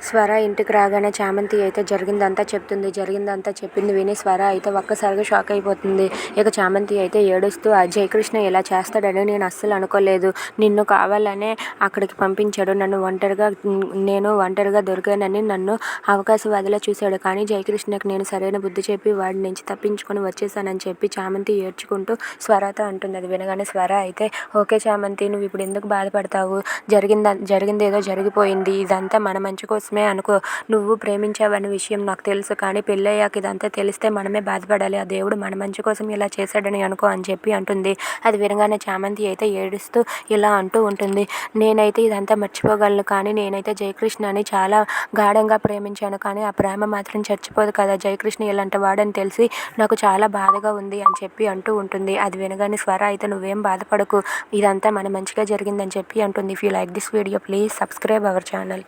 స్వర ఇంటికి రాగానే చామంతి అయితే జరిగిందంతా చెప్తుంది. జరిగిందంతా చెప్పింది విని స్వర అయితే ఒక్కసారిగా షాక్ అయిపోతుంది. ఇక చామంతి అయితే ఏడుస్తూ ఆ జయకృష్ణ ఇలా చేస్తాడని నేను అస్సలు అనుకోలేదు. నిన్ను కావాలనే అక్కడికి పంపించాడు. నేను ఒంటరిగా దొరికానని నన్ను అవకాశవాదిలా చూశాడు. కానీ జయకృష్ణకి నేను సరైన బుద్ధి చెప్పి వాడి నుంచి తప్పించుకొని వచ్చేసానని చెప్పి చామంతి ఏడ్చుకుంటూ స్వరతో అంటుంది. అది వినగానే స్వర అయితే ఓకే చామంతి, నువ్వు ఇప్పుడు ఎందుకు బాధపడతావు? జరిగిందేదో జరిగిపోయింది. ఇదంతా మన మంచి కోసమే అనుకో. నువ్వు ప్రేమించావన్న విషయం నాకు తెలుసు. కానీ పెళ్ళయ్యాక ఇదంతా తెలిస్తే మనమే బాధపడాలి. ఆ దేవుడు మన మంచి కోసం ఇలా చేశాడని అనుకో అని చెప్పి అంటుంది. అది వినగానే చామంతి అయితే ఏడుస్తూ ఇలా అంటూ ఉంటుంది. నేనైతే ఇదంతా మర్చిపోగలను. కానీ నేనైతే జయకృష్ణని చాలా గాఢంగా ప్రేమించాను. కానీ ఆ ప్రేమ మాత్రం చచ్చిపోదు కదా. జయకృష్ణ ఇలాంటి వాడని తెలిసి నాకు చాలా బాధగా ఉంది అని చెప్పి అంటూ ఉంటుంది. అది వినగానే స్వర అయితే నువ్వేం బాధపడకు, ఇదంతా మన మంచిగా జరిగిందని చెప్పి అంటుంది. If you like this video please subscribe our channel.